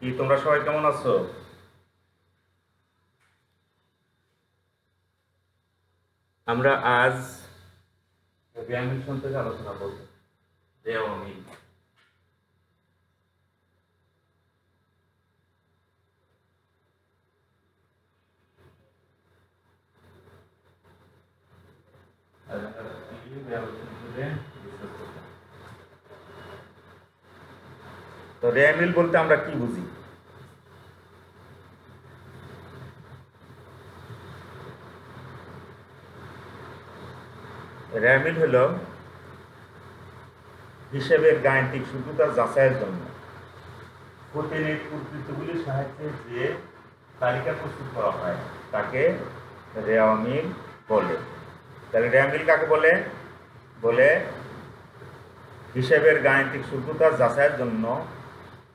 কি তোমরা সবাই কেমন আছো? আমরা আজ রিয়ামিশন থেকে আলোচনা করব। রেওয়ামিল। তো রেয়ামিল বলতে আমরা কি বুঝি? রেয়ামিল হলো হিসাবের গাণিতিক শুদ্ধতা যাচাইয়ের জন্য প্রতিনিধ উদ্ধৃতগুলির সাহায্যে যে তালিকা প্রস্তুত করা হয় তাকে রেওয়ামিল বলে। তাহলে রেওয়ামিল কাকে বলে? বলে হিসাবের গাণিতিক শুদ্ধতা যাচাইয়ের জন্য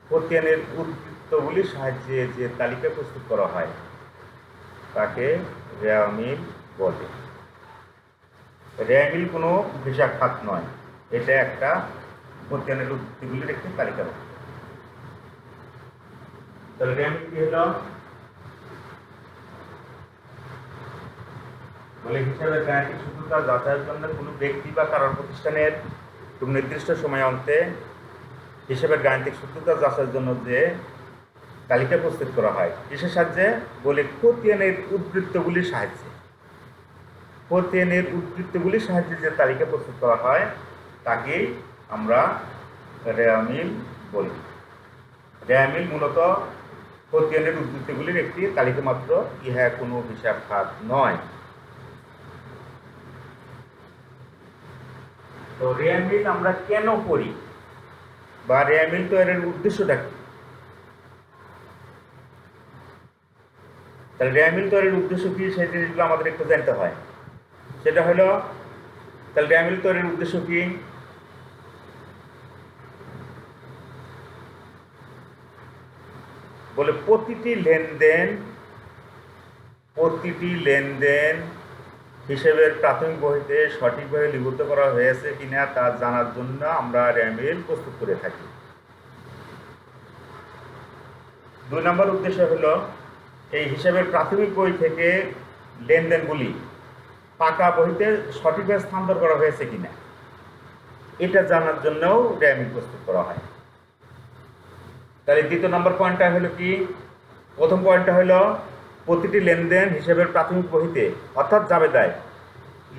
প্রতিনিধ উদ্ধৃতগুলির সাহায্যে যে তালিকা প্রস্তুত করা হয় তাকে রেওয়ামিল বলে। রেওয়ামিল কোনো হিসাব খাত নয়, এটা একটা প্রতিনিধ উদ্ধৃতিগুলির একটি তালিকা। তাহলে রেওয়ামিল কি হলো? বলে হিসাবের গাণিতিক শুদ্ধতা যাচাইয়ের জন্য কোনো ব্যক্তি বা কারণ প্রতিষ্ঠানের কোনো নির্দিষ্ট সময় অন্তে হিসাবের গাণিতিক শুদ্ধতা যাচাইয়ের জন্য যে তালিকা প্রস্তুত করা হয় কিসের সাহায্যে? বলে খতিয়ানের উদ্ধৃতগুলির সাহায্যে। খতিয়ানের উদ্ধৃতগুলির সাহায্যে যে তালিকা প্রস্তুত করা হয় তাকেই আমরা রেওয়ামিল বলি। রেওয়ামিল মূলত খতিয়ানের উদ্ধৃতগুলির একটি তালিকা মাত্র, ইহা কোনো হিসাব খাত নয়। তো রেওয়ামিল আমরা কেন করি বা রেওয়ামিল তৈরির উদ্দেশ্যটা কি? তাহলে রেওয়ামিল তৈরির উদ্দেশ্য কি সেই জিনিসগুলো আমাদের একটু জানতে হয়। সেটা হলো, তাহলে রেওয়ামিল তৈরির উদ্দেশ্য কি? বলে প্রতিটি লেনদেন হিসেবের প্রাথমিক বইতে সঠিকভাবে লিপিবদ্ধ করা হয়েছে কিনা তা জানার জন্য আমরা রেওয়ামিল প্রস্তুত করে থাকি। 2 নম্বর উদ্দেশ্য হলো এই হিসাবের প্রাথমিক বই থেকে লেনদেনগুলি পাকা বইতে সঠিকভাবে স্থানান্তর করা হয়েছে কিনা এটা জানার জন্যও রেওয়ামিল প্রস্তুত করা হয়। তাহলে 2 নম্বর পয়েন্টটা হলো কি? প্রথম পয়েন্টটা হলো প্রতিটি লেনদেন হিসাবের প্রাথমিক বইতে অর্থাৎ জাবেদায়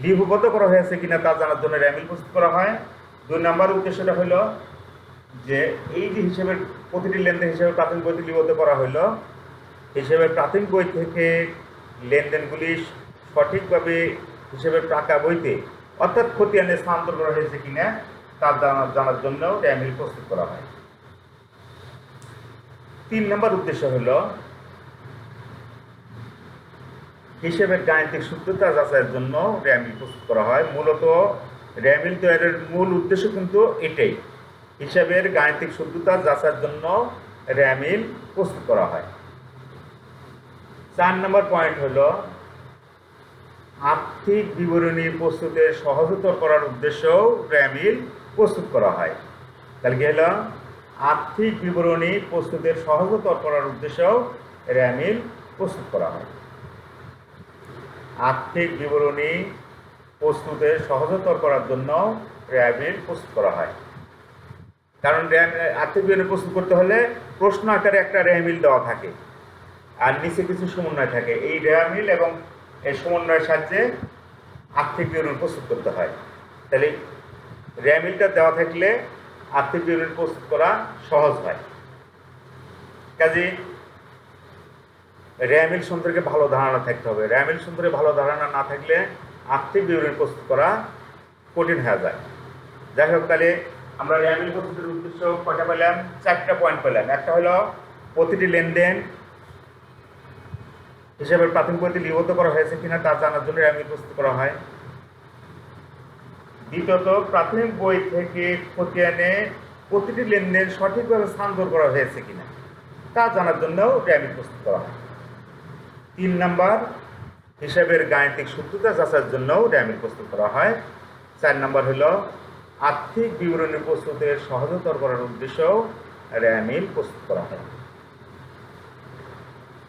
লিপিবদ্ধ করা হয়েছে কিনা তা জানার জন্য রেওয়ামিল প্রস্তুত করা হয়। 2 নম্বর উদ্দেশ্যটা হলো যে এই যে হিসাবের প্রতিটি লেনদেন হিসাবে প্রাথমিক বইতে লিপিবদ্ধ করা হলো, হিসাবের প্রাথমিক বই থেকে লেনদেনগুলি সঠিকভাবে হিসাবের পাকা বইতে অর্থাৎ খতিয়ানে স্থানান্তর করা হয়েছে কিনা তা জানার জন্য রেওয়ামিল প্রস্তুত করা হয়। 3 নম্বর উদ্দেশ্য হলো হিসাবের গাণিতিক শুদ্ধতা যাচাইয়ের জন্য রেওয়ামিল প্রস্তুত করা হয়। মূলত রেওয়ামিল তৈরির মূল উদ্দেশ্য কিন্তু এটাই, হিসাবের গাণিতিক শুদ্ধতা যাচাইয়ের জন্য রেওয়ামিল প্রস্তুত করা হয়। 4 নম্বর পয়েন্ট হলো আর্থিক বিবরণী প্রস্তুতের সহজতর করার উদ্দেশ্যেও রেওয়ামিল প্রস্তুত করা হয়। তাহলে কি হলো? আর্থিক বিবরণী প্রস্তুতের সহজতর করার উদ্দেশ্যেও রেওয়ামিল প্রস্তুত করা হয়। আর্থিক বিবরণী প্রস্তুতের সহজতর করার জন্য রেওয়ামিল প্রস্তুত করা হয়। কারণ আর্থিক বিবরণী প্রস্তুত করতে হলে প্রশ্ন আকারে একটা রেওয়ামিল দেওয়া থাকে আর নিচে কিছু সমন্বয় থাকে। এই রেওয়ামিল এবং এই সমন্বয়ের সাহায্যে আর্থিক বিবরণী প্রস্তুত করতে হয়। তাহলে রেওয়ামিলটা দেওয়া থাকলে আর্থিক বিবরণী প্রস্তুত করা সহজ হয়। কাজে রেওয়ামিল সম্পর্কে ভালো ধারণা থাকতে হবে। রেওয়ামিল সম্পর্কে ভালো ধারণা না থাকলে আর্থিক বিবরণী প্রস্তুত করা কঠিন হয়ে যায়। যাই হোক, তাহলে আমরা রেওয়ামিল প্রস্তুতের উদ্দেশ্য কয়টা পেলাম? 4টা পয়েন্ট পেলাম। একটা হলো প্রতিটি লেনদেন হিসাবের প্রাথমিক বইতে লিপিবদ্ধ করা হয়েছে কিনা তা জানার জন্য রেওয়ামিল প্রস্তুত করা হয়। দ্বিতীয়ত, প্রাথমিক বই থেকে খতিয়ানে প্রতিটি লেনদেন সঠিকভাবে স্থানান্তর করা হয়েছে কিনা তা জানার জন্যও রেওয়ামিল প্রস্তুত করা হয়। 3 নম্বর, হিসাবের গাণিতিক শুদ্ধতা যাচাইয়ের জন্যও রেওয়ামিল প্রস্তুত করা হয়। 4 নম্বর হলো আর্থিক বিবরণী প্রস্তুতের সহজতর করার উদ্দেশ্যেও রেওয়ামিল প্রস্তুত করা হয়।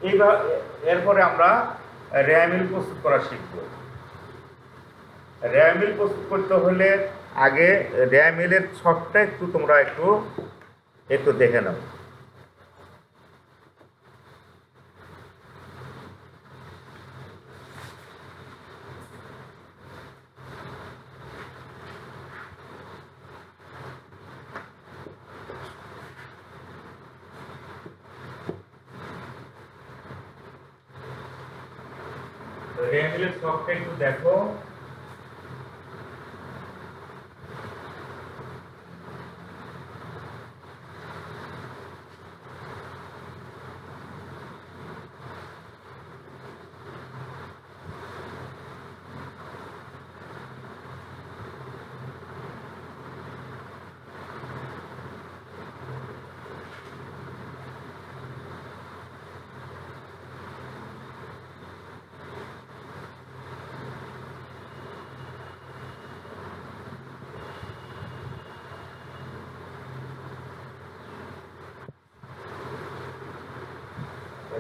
এইবার এরপরে আমরা রেয়ামিল প্রস্তুত করা শিখব। রেয়ামিল প্রস্তুত করতে হলে আগে রেয়ামিলের ছকটা একটু তোমরা একটু দেখে নাও। রেয়ামিলের ছকটা একটু দেখো।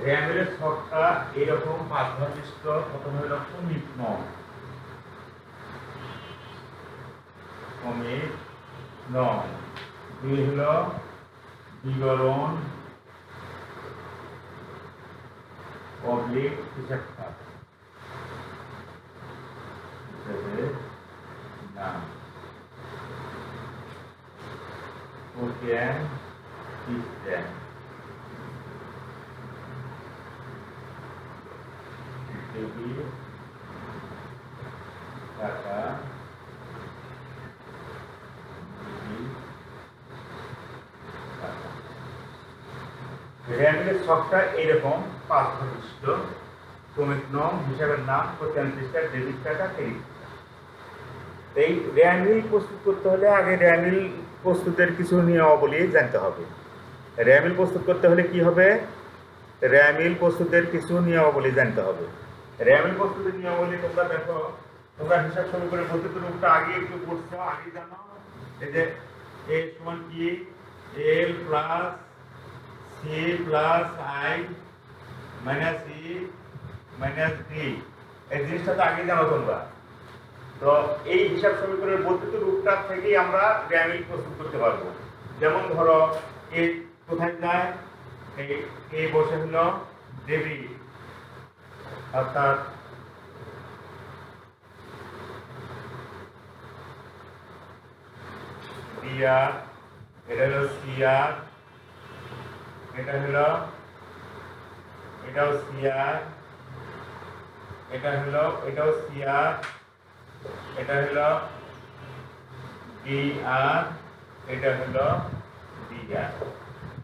রেয়ামিলের ছকটা এরকম 5 ঘর বিশিষ্ট। প্রথমে হলো কমিট নং, দুই হলো বিবরণ অবলিক হিসাব খাত, নাম সিস্টেম, টাকা রেয়ামিলের ছকটা এইরকম 5 ঘর বিশিষ্ট। ক্রমিক নং, হিসাবের নাম, প্রতিষ্ঠান পৃষ্ঠা, ডেবিট টাকা, ক্রেডিট। এই রেয়ামিল প্রস্তুত করতে হলে আগে রেয়ামিল প্রস্তুতের কিছু নিয়মাবলী জানতে হবে। রেয়ামিল প্রস্তুত করতে হলে কি হবে? রেয়ামিল প্রস্তুতের কিছু নিয়মাবলী জানতে হবে। রেয়ামিল প্রস্তুতের নিয়মাবলী তোমরা দেখো, তোমরা হিসাব সমীকরণের প্রতিটি রূপটা আগে একটু পড়ছো, আগে জানো। এই যে a সমান কি l plus c plus i minus e minus d, এই জিনিসটা তো আগে জানো তোমরা। তো এই হিসাব সমীকরণের প্রতিটি রূপটা থেকেই আমরা রেয়ামিল প্রস্তুত করতে পারবো। যেমন ধরো a কোথায় যায়, এই বসে হলো ডেবিট, অর্থাৎ বিআর, এটা হলো সিআর, এটাও সিআর, এটাও সিআর, এটা হলো ডিআর, এটা হলো ডিআর।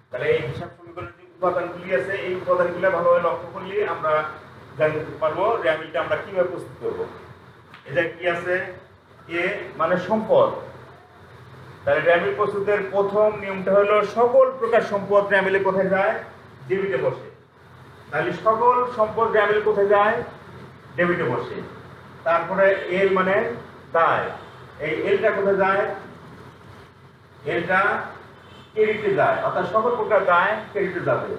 তাহলে এই হিসাব সমীকরণের যে উপাদানগুলি আছে, এই উপাদানগুলো ভালোভাবে লক্ষ্য করলে আমরা জানতে পারবো রেয়ামিলটা আমরা কিভাবে প্রস্তুত করবো। এটা কি আছে? এ মানে সম্পদ। তাহলে রেয়ামিল প্রস্তুতের প্রথম নিয়মটা হলো সকল প্রকার সম্পদ রেয়ামিলে কোথায় যায়? ডেবিটে বসে। তাহলে সকল সম্পদ রেয়ামিলে কোথায় যায়? ডেবিটে বসে। তারপরে এল মানে দায়, এই এলটা কোথায় যায়? এলটা ক্রেডিটে যায়, অর্থাৎ সকল প্রকার দায় ক্রেডিটে যাবে।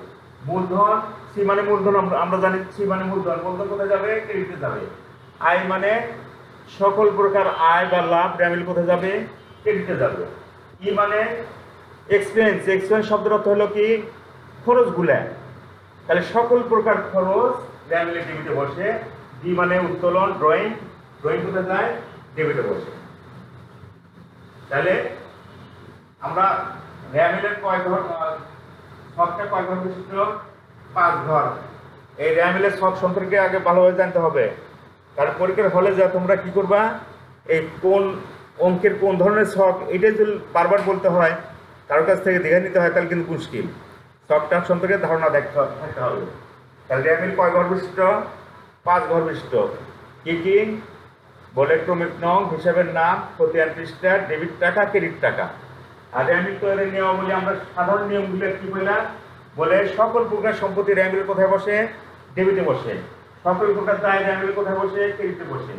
মূলধন, সি মানে মূলধন, আমরা জানি সি মানে মূলধন, মূলধন কোথায় যাবে? ক্রেডিটে যাবে। আয় মানে সকল প্রকার আয় বা লাভ রেয়ামিল কোথায় যাবে? ক্রেডিটে যাবে। ই মানে এক্সপেন্স, এক্সপেন্স শব্দের অর্থ হলো কি? খরচগুলা। তাহলে সকল প্রকার খরচ রেয়ামিলে ডেবিটে বসে। ডি মানে উত্তোলন, ড্রয়িং, ড্রয়িং কোথায় যায়? ডেবিটে বসে। তাহলে আমরা রেয়ামিলের কয় ঘর, ছকটা কয় ঘর বিশিষ্ট? 5 ঘর। এই রেয়ামিলের ছক সম্পর্কে আগে ভালোভাবে জানতে হবে। কারণ পরীক্ষার হলে যা তোমরা কি করবা, এই কোন অঙ্কের কোন ধরনের ছক, এটা যদি বারবার বলতে হয়, কারোর কাছ থেকে দেখে নিতে হয়, তাহলে কিন্তু মুশকিল। ছকটা সম্পর্কে ধারণা থাকতে হবে। তাহলে রেয়ামিল কয় ঘর বিশিষ্ট? 5 ঘর বিশিষ্ট। কি কি বলে? ক্রমিক নং, হিসাবের নাম, প্রতিষ্ঠান পৃষ্ঠা, ডেবিট টাকা, ক্রেডিট টাকা। আর রেয়ামিল তৈরির নিয়মাবলী আমরা সাধারণ নিয়মগুলো কি বললাম? বলে সকল প্রকার সম্পত্তি রেয়ামিল কোথায় বসে? ডেবিটে বসে। সকল প্রকার দায় রেয়ামিল কোথায় বসে? ক্রেডিটে বসে।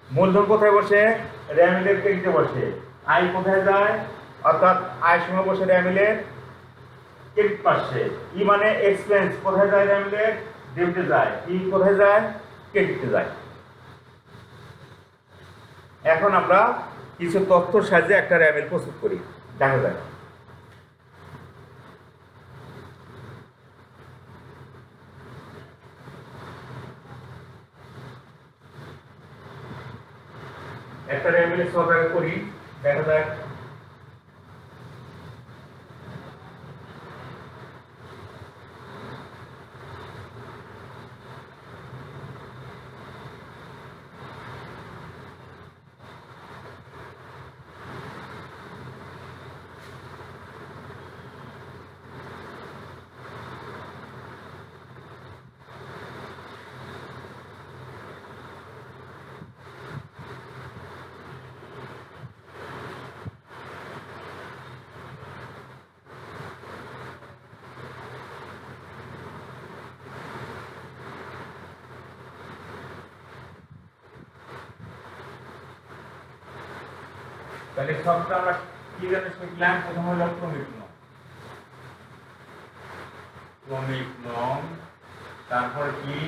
মূলধন কোথায় বসে? রেয়ামিলের ক্রেডিটে বসে। আয় কোথায় যায়? অর্থাৎ আয় সময় বসে রেয়ামিলের ক্রেডিট পাশে। ই মানে এক্সপেন্স, কোথায় যায় র্যামলেট? ডেবিটে যায়। ই কোথায় যায়? ক্রেডিটে যায়। এখন আমরা কিছু তথ্য সাহায্যে একটা র্যামেল প্রস্তুত করি, দেখা যায়। একটা র্যামেল সহকারে করি, দেখা যায়। তাহলে সবটা আমরা কি জানি শিখলাম? প্রথম হলো ক্রমিক নং, ক্রমিক নং, তারপর কি?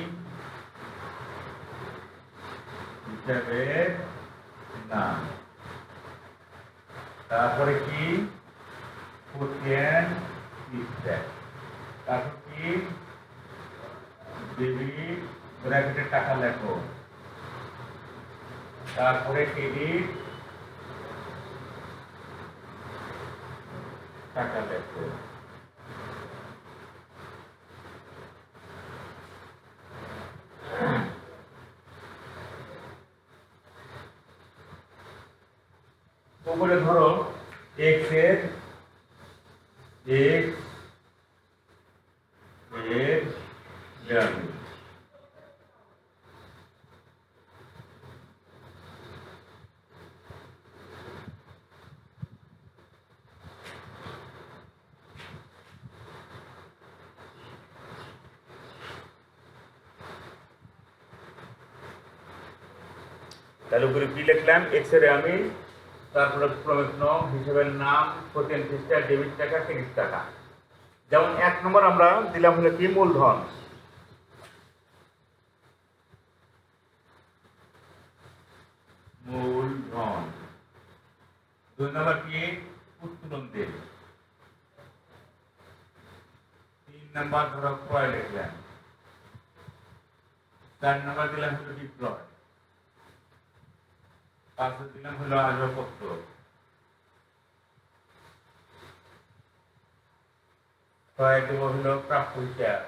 হিসাবের নাম, তারপরে কি? কোটিয়েন্ট সিস্টেম, তারপর কি? ডেবিট ব্র্যাকেটে টাকা লেখো, তারপরে ক্রেডিট টাকা লেখো। উপরে ধরো এক্স এর এক্স এর ভ্যালু, তাহলে উপরে কি লিখলাম? এক্স এর আমি, তারপরে ক্রমিক নং, হিসাবের নাম, কোটিয়েন্ট সিস্টেম, ডেবিট টাকা, ক্রেডিট টাকা। যেমন 1 নম্বর আমরা দিলাম হলো কি? মূলধন। মূলধন। 2 নম্বর কি? উত্তোলন দেব। 3 নম্বর ধরো ক্রয় লিখলাম। 4 নম্বর দিলাম হলো বিক্রয়। 5 দিলাম হলো আসবাবপত্র। 6 দেব হলো প্রাপ্য হিসাব।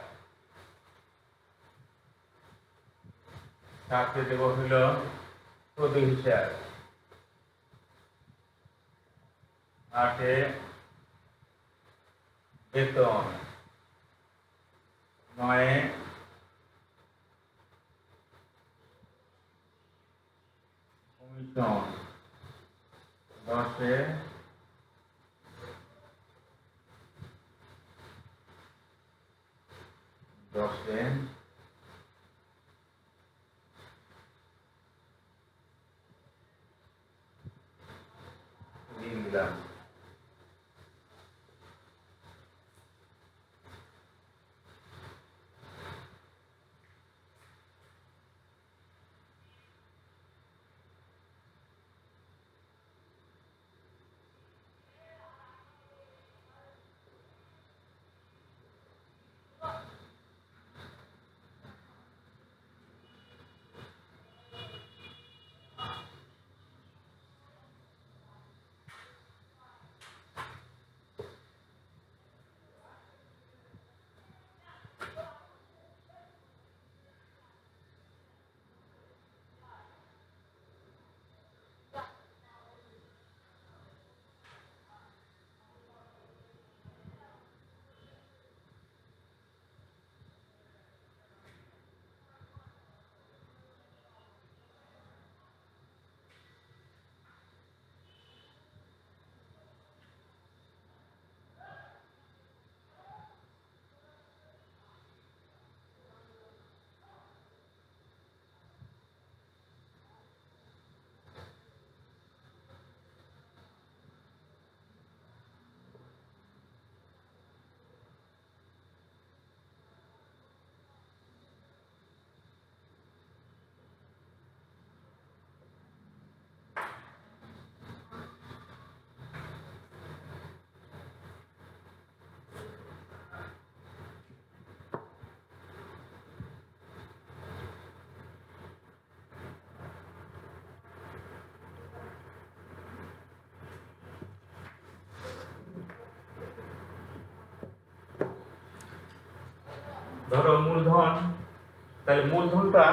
7 দেব হলো প্রতি হিসাব। 8 বেতন। 9 কমিশন। 10 ঋণ দিলাম। ধরো মূলধন, তাহলে মূলধনটা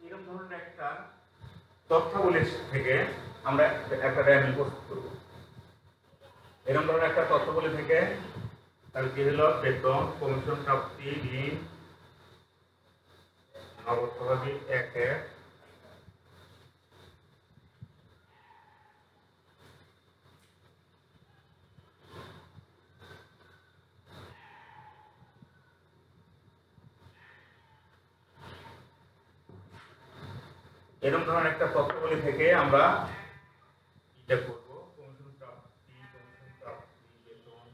এরকম ধরনের একটা তথ্যাবলী থেকে আমরা একটা র্যামিল প্রস্তুত করব। এরকম ধরনের একটা তথ্যাবলী থেকে তাহলে কি হলো, বেতন, কমিশন প্রাপ্তি, ঋণ, নগদ স্বাভাবিক একে, এরকম ধরনের একটা তথ্যাবলী থেকে আমরা এটা করব, কমিশন প্রাপ্তি, বেতন,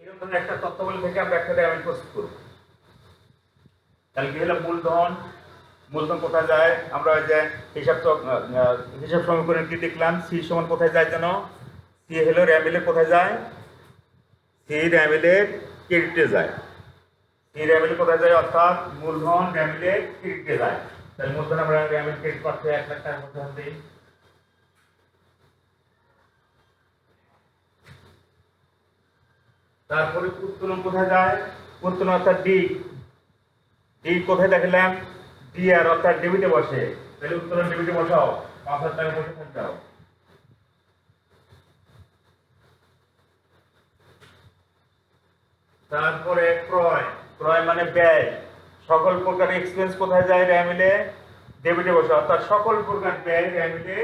এরকম মূলধনের একটা তথ্যাবলী থেকে আমরা একটা র্যামিল প্রস্তুত করব। তাহলে কি হলো মূলধন, মূলধন কোথায় যায়? আমরা ওই যে হিসাব সমীকরণ কি দেখলাম, সি সমান কোথায় যায় যেন? সি হলো র্যামিলের কোথায় যায়? সি র্যামিলের ক্রেডিটে যায়। সি র্যামিল কোথায় যায়? অর্থাৎ মূলধন র্যামিলের ক্রেডিটে যায়। তাহলে মূলধন আমরা র্যামিল ক্রেডিট করতে 1 লাখ টাকা করতে হবে। তারপরে উত্তোলন কোথায় যায়? উত্তোলন অর্থাৎ ডি, ডি কোথায় দেখলাম? ডি আর অর্থাৎ ডেবিটে বসে। তাহলে উত্তোলন ডেবিটে বসাও, 5,000 টাকা বসে থাকতে দাও। তারপরে ক্রয়, ক্রয় মানে ব্যয়। সকল প্রকার এক্সপেন্স কোথায় যায়? র্যামিলে ডেবিটে বসে, অর্থাৎ সকল প্রকার ব্যয় র্যামিলে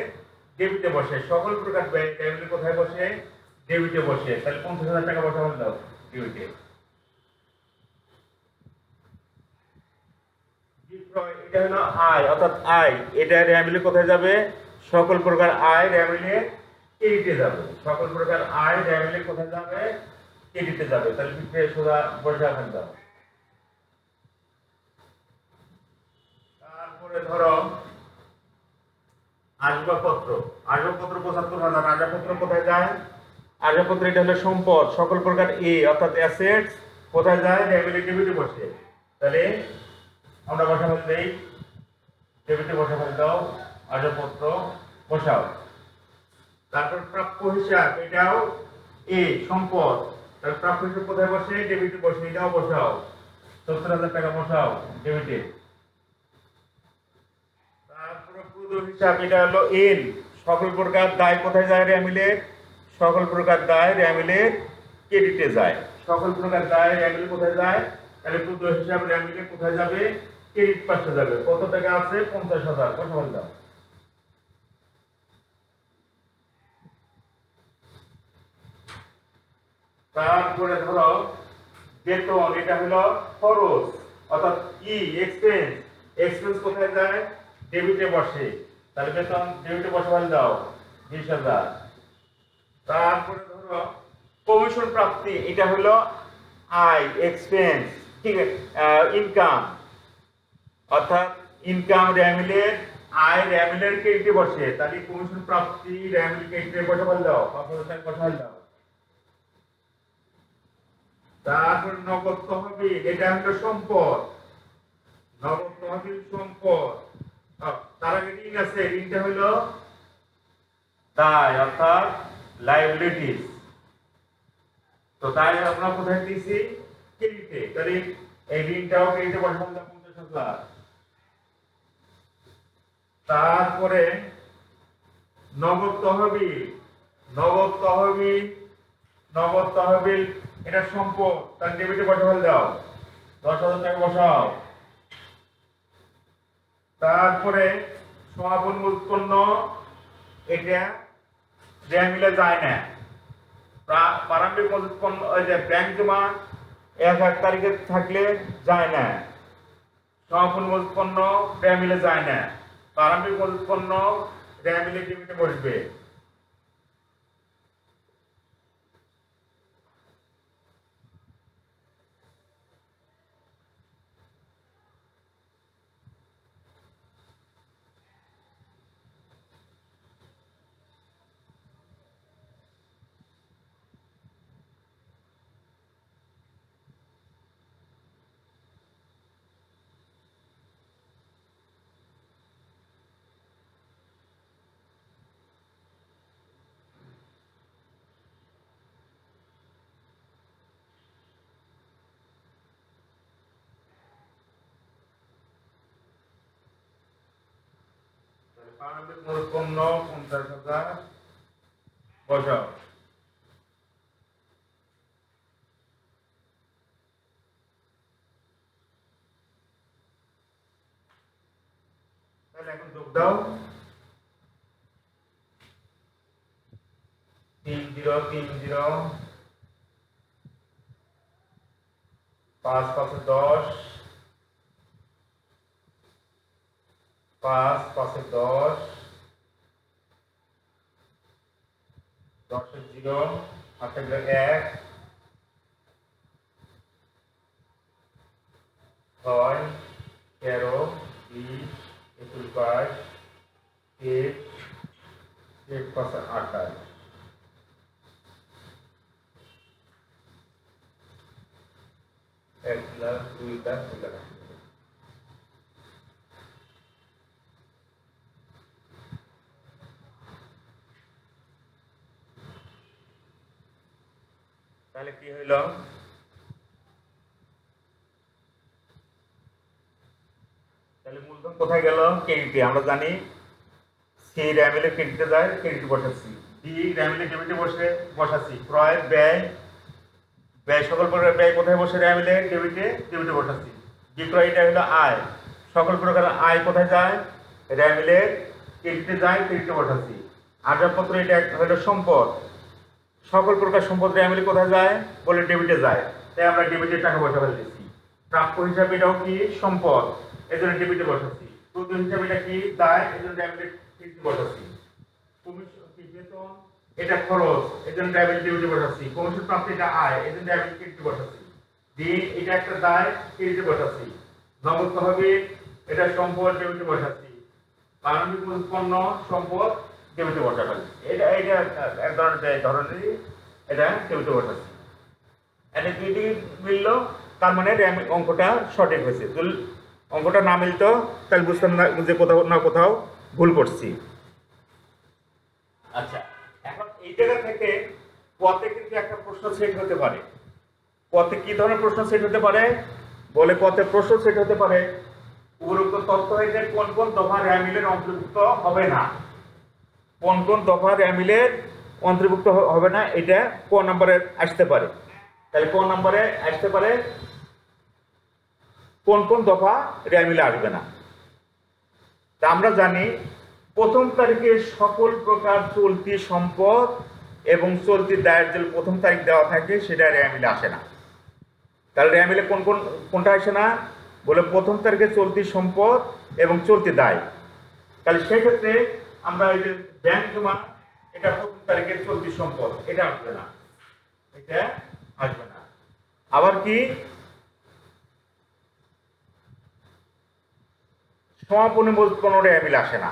ডেবিটে বসে। সকল প্রকার ব্যয় র্যামিলে কোথায় বসে? ডেবিটে বসে। তাহলে 50,000 টাকা বসা হল দাও ডেবিটে। বিক্রয় এটা হলো আয়, অর্থাৎ আয়, এটা র্যামিলে কোথায় যাবে? সকল প্রকার আয় র্যামিলে ক্রেডিটে যাবে। সকল প্রকার আয় র্যামিলে কোথায় যাবে? ক্রেডিটে যাবে। তাহলে বিক্রয় সোজা বসে রাখেন দাও। তারপরে ধরো আসবাবপত্র, আসবাবপত্র 75,000। আসবাবপত্র কোথায় যায়? আসবাবপত্র এটা হলো সম্পদ, সকল প্রকার এ অর্থাৎ অ্যাসেটস কোথায় যায়? র্যামিলে ডেবিটে বসে। তাহলে আমরা বসা ফেল দেই, ডেবিটে বসা ফেল দাও, আসবাবপত্র বসাও। তারপর প্রাপ্য হিসাব, এটাও এ সম্পদ, তাহলে প্রাপ্য হিসাব কোথায় বসে? ডেবিটে বসে, এটাও বসাও, 70,000 টাকা বসাও ডেবিটে। তারপরে পুরো হিসাব, এটা হলো এন, সকল প্রকার দায় কোথায় যায়? র্যামিলে সকল প্রকার দায় র্যামিলে ক্রেডিটে যায়। সকল প্রকার দায় র্যামিলে কোথায় যায়? তাহলে পুরো হিসাব র্যামিলে কোথায় যাবে? ক্রেডিট পাশে যাবে। কত টাকা আছে? 50,000, কত বল দাও। তারপরে ধরো বেতন, এটা হলো খরচ, অর্থাৎ ই এক্সপেন্স, এক্সপেন্স কোথায় যায়? ডেবিটে বসে। তাহলে বেতন ডেবিটে বসে বল দাও 20,000। তারপরে ধরো কমিশন প্রাপ্তি, এটা হলো আয় এক্সপেন্স, ঠিক আছে, ইনকাম, অর্থাৎ ইনকাম র্যামিলের আয় র্যামিলের ক্রেডিটে বসে। তাহলে কমিশন প্রাপ্তি র্যামিল ক্রেডিটে বসে বল দাও, 5,000 টাকা বসে বল দাও। তারপর নগদ তহবিল, এটা হলো সম্পদ, নগদ তহবিল সম্পদ। তার আগে ঋণ আছে, ঋণটা হলো দায় অর্থাৎ লাইবিলিটিস। তো তাই আমরা কোথায় দিয়েছি? ক্রেডিটে। তাহলে এই ঋণটাও ক্রেডিটে বসাবো 50,000। তারপরে নগদ তহবিল, নগদ তহবিল, নগদ তহবিল এটা সম্পদ, তার ডেবিটে বসাবো দাও, 10,000 টাকা বসাও। তারপরে সমাপন উৎপন্ন, এটা র্যামিলে যায় না। প্রারম্ভিক মজুত পণ্য, ওই যে ব্যাংক জমা 1 তারিখে থাকলে যায় না। সমাপন মজুত পণ্য র্যামিলে যায় না। প্রারম্ভিক মজুত পণ্য র্যামিলে ডেবিটে বসবে। প্রারম্ভিক মজুত পণ্য 50,000 বসাও। তাহলে এখন যোগ দাও, 3030, 5 5 10, 5 5 10, 10 0, 8 1, ছয়, 13, 20, 21, 22, 23, 24, 28। এক লাখ, 2 লাখ, 3 লাখ। তাহলে কি হইল? তাহলে মূলধন কোথায় গেল? ক্রেডিটে। আমরা জানি সি র্যামিলে ক্রেডিটে যায়, ক্রেডিট বসাচ্ছি। ডি র্যামিলে ডেবিটে বসাচ্ছি। ক্রয়, ব্যয়, ব্যয় সকল প্রকার ব্যয় কোথায় বসে? র্যামিলে ডেবিটে, ডেবিটে বসাচ্ছি। বিক্রয়, এটা হলো আয়। সকল প্রকার আয় কোথায় যায়? র্যামিলে ক্রেডিটে যায়, ক্রেডিটে বসাচ্ছি। আসবাবপত্র, এটা হলো সম্পদ। সকল প্রকার সম্পদ র্যামিলে কোথায় যায়? বলে ডেবিটে যায়। তাই আমরা ডেবিটে টাকা পয়সা ফেলতেছি। প্রাপ্য হিসাবে এটাও কি? সম্পদ, এই জন্য ডেবিটে বসাচ্ছি। প্রতি হিসাবে এটা কি? দায়, এই জন্য ডেবিটে ক্রেডিটে বসাচ্ছি। কমিশন কি? বেতন, এটা খরচ, এই জন্য ডেবিটে ডেবিটে বসাচ্ছি। কমিশন প্রাপ্তি, এটা আয়, এই জন্য ডেবিটে ক্রেডিটে বসাচ্ছি। দিন, এটা একটা দায়, ক্রেডিটে বসাচ্ছি। নগদ তহবিল, এটা সম্পদ, ডেবিটে বসাচ্ছি। প্রারম্ভিক উৎপন্ন, সম্পদ, ডেবিটে বসাচ্ছি। এটা এটা এক ধরনের এটা ডেবিটে বসাচ্ছি। এটা যদি মিলল, তার মানে অঙ্কটা সঠিক হয়েছে। যদি অঙ্কটা না মিলতো তাহলে বুঝতাম না যে কোথাও না কোথাও ভুল করছি। আচ্ছা, এখন এই জায়গা থেকে পথে কিন্তু একটা প্রশ্ন সেট হতে পারে। পথে কি ধরনের প্রশ্ন সেট হতে পারে? বলে পথে প্রশ্ন সেট হতে পারে উপরোক্ত তথ্য হইতে কোন কোন দফা র্যামিলের অন্তর্ভুক্ত হবে না। কোন কোন দফা র্যামিলের অন্তর্ভুক্ত হবে না, এটা ক নম্বরে আসতে পারে। তাহলে ক নম্বরে আসতে পারে কোন কোন দফা র্যামিলে আসবে না। তা আমরা জানি প্রথম তারিখে সকল প্রকার চলতি সম্পদ এবং চলতি দায়ের যে প্রথম তারিখ দেওয়া থাকে সেটা র্যামিলে আসে না। তাহলে র্যামিলে কোনটা আসে না? বলে প্রথম তারিখে চলতি সম্পদ এবং চলতি দায়। তাহলে সেক্ষেত্রে আমরা এই যে ব্যাংক জমা, এটা প্রথম তারিখের চলতি সম্পদ, এটা আসবে না, এটা আসবে না। আবার কি সমাপনী মজুত পণ্য র্যামিলে আসে না।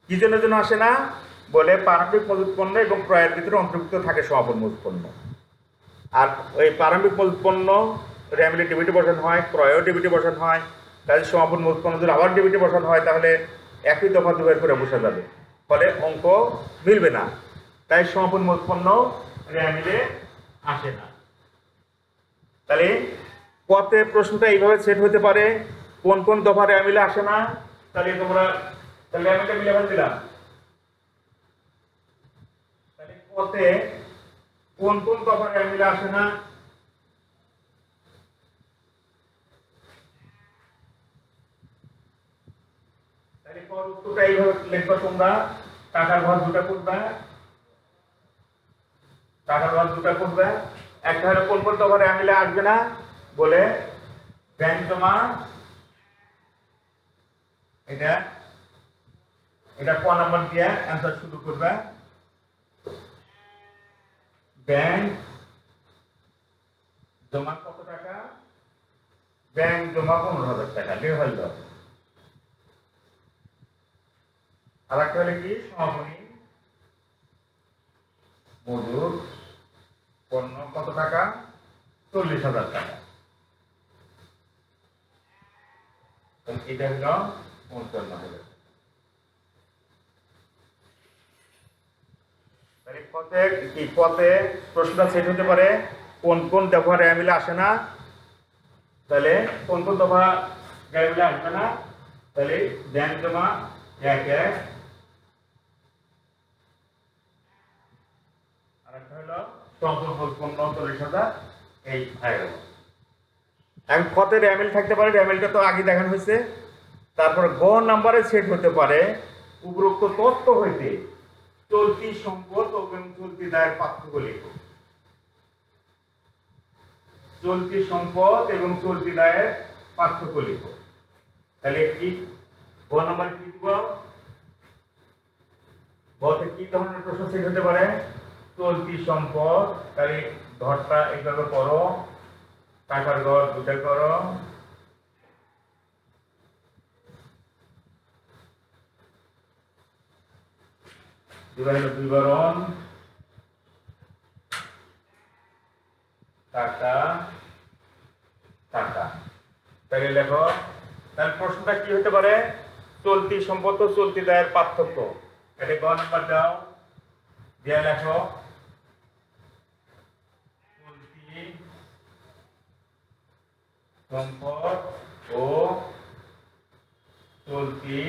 কি জন্য আসে না? বলে প্রারম্ভিক মজুত পণ্য এবং ক্রয়ের ভিতরে অন্তর্ভুক্ত থাকে সমাপনী মজুত পণ্য। আর ওই প্রারম্ভিক মজুত পণ্য র্যামিলে ডেবিটে বসানো হয়, ক্রয়ও ডেবিটে বসানো হয়। তাহলে সমাপনী মজুত পণ্য যদি আবার ডেবিটে বসানো হয় তাহলে একই দফা দুবার করে বসা যাবে, ফলে অঙ্ক মিলবে না। তাই সমাপনী মজুত পণ্য র্যামিলে আসে না। তাহলে পথে প্রশ্নটা এইভাবে সেট হতে পারে কোন কোন দফা র্যামিলে আসে না। তাহলে তোমরা তাহলে র্যামিলটা মিলে ফেল দিলাম। তাহলে পথে কোন কোন দফা র্যামিলে আসে না? তাহলে পর উত্তরটা এইভাবে লিখবা তোমরা। টাকার ঘর দুটা করবে, টাকার ঘর দুটা করবে। একটা হলো কোন কোন দফা র্যামিলে আসবে না, বলে ব্যাংক জমা, এটা এটা ক নাম্বার দিয়ে অ্যান্সার শুরু করবে। ব্যাংক জমা কত টাকা? ব্যাংক জমা 15,000 টাকা, লিখে ফেলতে হবে। আর একটা হলে কি সমাপনী মজুত পণ্য কত টাকা? 40,000 টাকা। এটা হলো 55,000। তাহলে পথে প্রশ্নটা সেট হতে পারে কোন কোন দফা র্যামিলে আসে না। তাহলে কোন কোন দফা র্যামিলে আসবে না? তাহলে ব্যাংক জমা 1 আর একটা হলো সম্পূর্ণ পণ্য 40,000, এই হয়ে গেল। এখন পথে র্যামিল থাকতে পারে, র্যামিলটা তো আগে দেখানো হয়েছে। তারপর গ নাম্বারে সেট হতে পারে উপরোক্ত তথ্য হইতে চলতি সম্পদ এবং চলতি দায়ের পার্থক্য লেখো। চলতি সম্পদ এবং চলতি দায়ের পার্থক্য লেখো। তাহলে কি গ নাম্বার কি দিব? গতে কি ধরনের প্রশ্ন সেট হতে পারে? চলতি সম্পদ, তাহলে ঘরটা এইভাবে করো, টাকার ঘর দুটা করো, দিবা হলো বিবরণ টাকা টাকা। তাহলে লেখো, তাহলে প্রশ্নটা কি হতে পারে? চলতি সম্পদ ও চলতি দায়ের পার্থক্য। এটা গ নাম্বার দাও, দিয়ে লেখো চলতি সম্পদ ও চলতি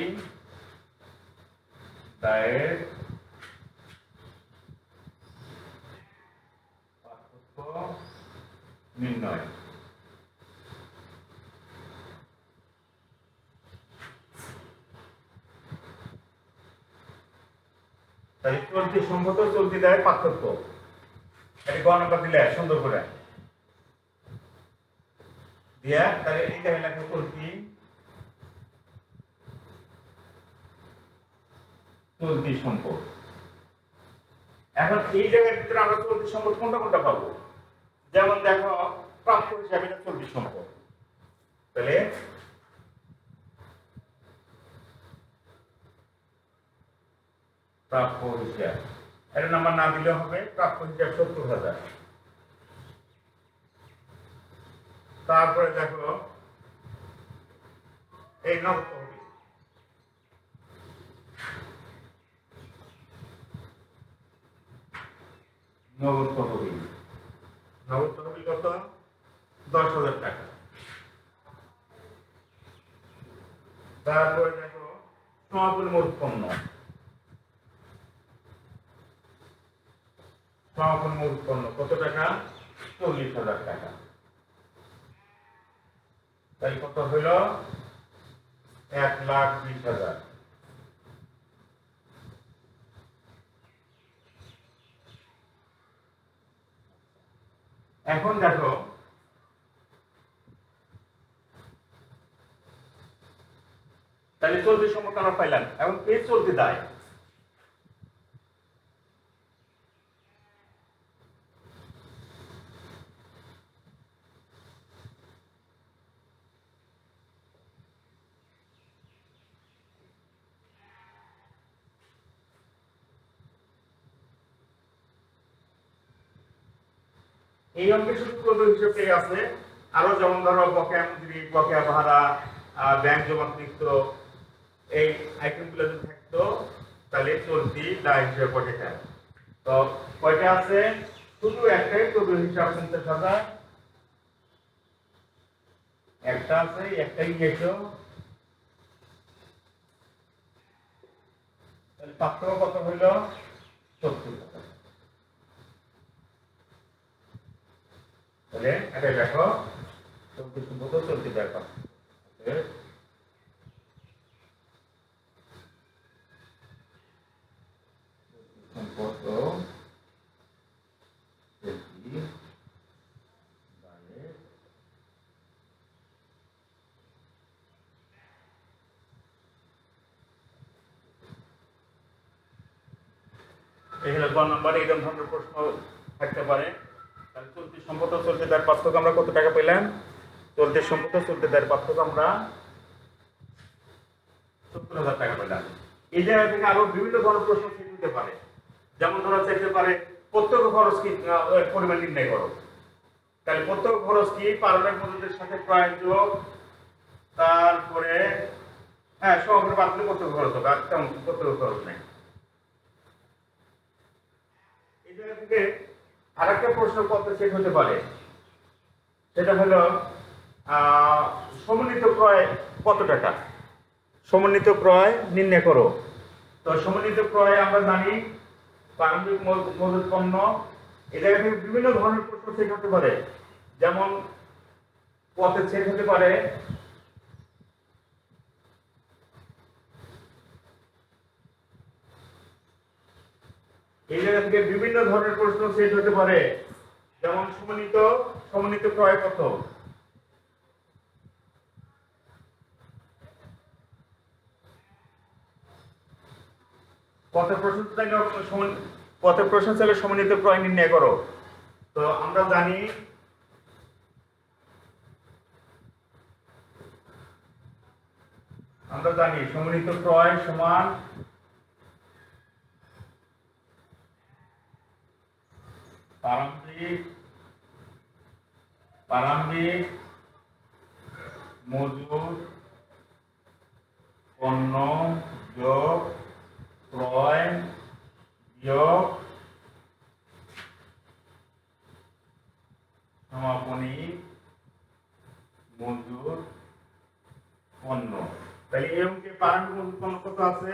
দায়ের পার্থক্য নির্ণয়। তাই চলতি সম্পদ ও চলতি দায়ের পার্থক্য, এটা গ নাম্বার দিলে সুন্দর করে দিয়া, তাহলে এইটা লেখো চলতি চলতি সম্পদ। এখন এই জায়গার ভিতরে আমরা চলতি সম্পদ কোনটা কোনটা পাবো? যেমন দেখো, প্রাপ্য হিসাবে এটা চলতি সম্পদ, তাহলে প্রাপ্য হিসাব, এটা নাম্বার না দিলেও হবে। প্রাপ্য হিসাব 70,000। তারপরে দেখো এই নগদ তহবিল, নগদ তহবিল, নগদ তহবিল কত? 10,000 টাকা। তারপরে দেখো সমাপনী উৎপন্ন, সমাপনী উৎপন্ন কত টাকা? 40,000 টাকা। তাই কত হইল? 1,20,000। এখন দেখো তাহলে চলতি সম্পদ আমরা পাইলাম, এখন পেজ চলতি দায়। এই অঙ্কে শুধু প্রদত্ত হিসেবে আছে, আরো যেমন ধরো বকেয়া মজুরি, বকেয়া ভাড়া, ব্যাংক জমাকৃত, এই আইটেমগুলো যদি থাকতো তাহলে চলতি দায় হিসেবে পড়ে। তো কয়টা আছে? শুধু একটাই প্রদত্ত হিসাব 50,000, একটা আছে, একটাই গেছো। তাহলে পার্থক্য কত হইল? 70,000। তাহলে এটা দেখো চলতি সম্পদ ও চলতি দায় পার্থক্য। সম্পদ ও চলতি দায়ের এই হলো গ নাম্বার। এরকম ধরনের প্রশ্ন থাকতে পারে। তাহলে চলতি সম্পদ ও চলতি দায়ের পার্থক্য আমরা কত টাকা পেলাম? চলতি সম্পদ ও চলতি দায়ের পার্থক্য আমরা 70,000 টাকা পেলাম। এই জায়গা থেকে আরো বিভিন্ন ধরনের প্রশ্ন দিতে পারে। যেমন ধরা চাইতে পারে প্রত্যক্ষ খরচ কি পরিমাণ নির্ণয় করো। তাহলে প্রত্যক্ষ খরচ কি? পারমাণবিক মজুদের সাথে প্রয়োগ, তারপরে হ্যাঁ সহকারে বাদ দিলে প্রত্যক্ষ খরচ হবে, আর তেমন প্রত্যক্ষ খরচ নেই। এই জায়গা থেকে আরেকটা প্রশ্ন কত সেট হতে পারে, সেটা হলো সমন্বিত ক্রয় কত টাকা? সমন্বিত ক্রয় নির্ণয় করো। তো সমন্বিত ক্রয় আমরা জানি প্রারম্ভিক মজুত পণ্য। এই জায়গা থেকে বিভিন্ন ধরনের প্রশ্ন সেট হতে পারে। যেমন পথে সেট হতে পারে এই জায়গা থেকে বিভিন্ন ধরনের প্রশ্ন সেট হতে পারে। যেমন সমন্বিত ক্রয় কত? পথের প্রশ্ন চাইলে সমন্বিত ক্রয় নির্ণয় করো। তো আমরা জানি সমন্বিত ক্রয় সমান প্রারম্ভিক মজুদ পণ্য যোগ ক্রয় বিয়োগ সমাপনী মজুদ পণ্য। তাহলে এই অঙ্কে প্রারম্ভিক মজুদ পণ্য কত আছে?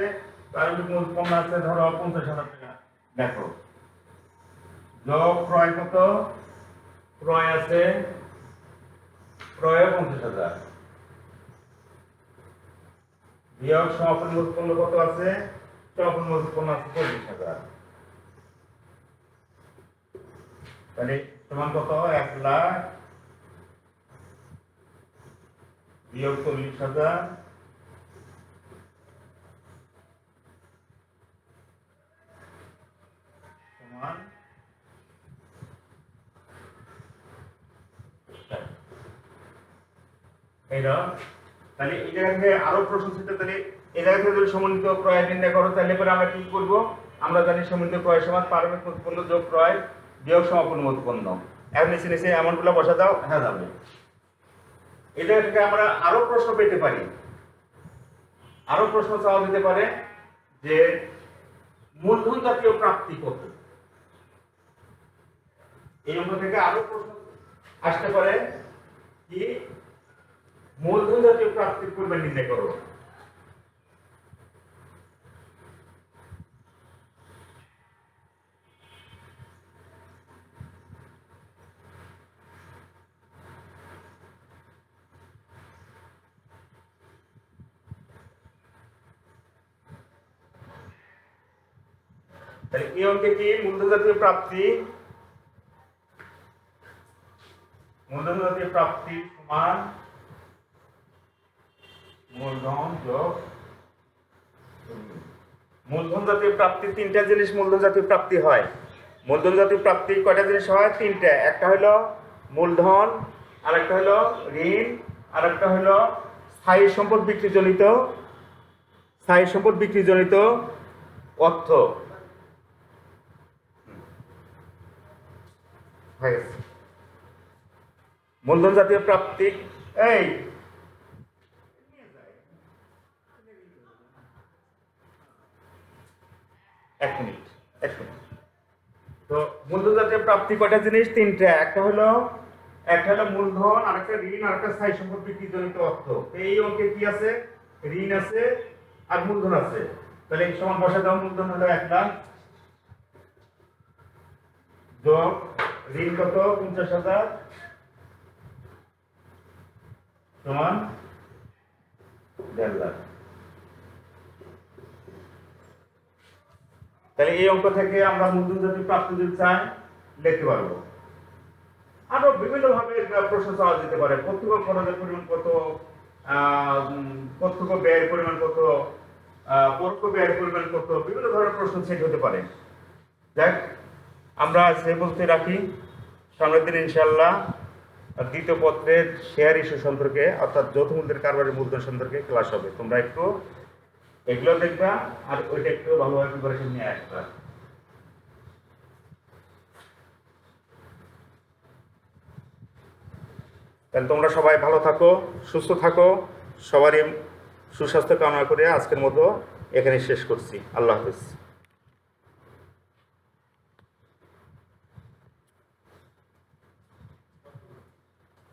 প্রারম্ভিক মজুদ পণ্য আছে ধরো 50,000 টাকা। দেখো যোগ ক্রয় কত? ক্রয় আছে ক্রয় 50,000 বিয়োগ সমাপনী মজুদ পণ্য কত আছে? সমাপনী মজুদ পণ্য আছে 40,000। তাহলে সমান কত? 1 লাখ বিয়োগ 40,000 সমান এইটা। তাহলে এই জায়গা থেকে আরো প্রশ্ন ছিল, তাহলে এই জায়গা থেকে যদি সমন্বিত ক্রয় নির্ণয় করো তাহলে পরে আমরা কি করব? আমরা জানি সমন্বিত ক্রয় সমান প্রারম্ভিক মজুদ পণ্য যোগ ক্রয় বিয়োগ সমাপনী মজুদ পণ্য। এখন নিচে নিচে এমনগুলো বসা দাও, হ্যাঁ যাবে। এই জায়গা থেকে আমরা আরো প্রশ্ন পেতে পারি, আরো প্রশ্ন চাওয়া যেতে পারে যে মূলধন জাতীয় প্রাপ্তি কত? এই অঙ্ক থেকে আরো প্রশ্ন আসতে পারে কি মূলধন জাতীয় প্রাপ্তির পরিমাণ নির্ণয় করো। তাহলে এই অঙ্কে কি মূলধন জাতীয় প্রাপ্তি, মূলধন জাতীয় প্রাপ্তি সমান মূলধন যোগ মূলধন জাতীয় প্রাপ্তি। তিনটা জিনিস মূলধন জাতীয় প্রাপ্তি হয়। মূলধন জাতীয় প্রাপ্তি কয়টা জিনিস হয়? তিনটা। একটা হলো মূলধন, আরেকটা হলো ঋণ, আরেকটা হলো স্থায়ী সম্পদ বিক্রিজনিত অর্থ। মূলধন জাতীয় প্রাপ্তি এই এক মিনিট। তো মূলধন জাতীয় প্রাপ্তি কয়টা জিনিস? তিনটা। একটা হলো মূলধন, আরেকটা ঋণ, আরেকটা স্থায়ী সম্পদ বিক্রিজনিত অর্থ। এই অঙ্কে কি আছে? ঋণ আছে আর মূলধন আছে। তাহলে এই সমান বসা দাও। মূলধন হলো 1 লাখ যোগ ঋণ কত? 50,000 সমান 1.5 লাখ। তাহলে এই অঙ্ক থেকে আমরা মূলধন জাতীয় প্রাপ্তি যদি চাই লিখতে পারবো। আরো বিভিন্ন ভাবে প্রশ্ন চাওয়া যেতে পারে। প্রত্যক্ষ খরচের পরিমাণ কত, প্রত্যক্ষ ব্যয়ের পরিমাণ কত, পরোক্ষ ব্যয়ের পরিমাণ কত, বিভিন্ন ধরনের প্রশ্ন সেট হতে পারে। যাক, আমরা সেই বলতে রাখি। সামনের দিন ইনশাআল্লাহ দ্বিতীয় পত্রের শেয়ার ইস্যু সম্পর্কে অর্থাৎ যৌথ মূলধনের কারবারের মূলধন সম্পর্কে ক্লাস হবে। তোমরা একটু এগুলো দেখবা আর ওইটা একটু ভালোভাবে প্রিপারেশন নিয়ে আসবা। তাহলে তোমরা সবাই ভালো থাকো, সুস্থ থাকো। সবারই সুস্বাস্থ্য কামনা করে আজকের মতো এখানে শেষ করছি। আল্লাহ হাফেজ।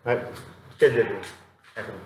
হ্যাঁ, এখন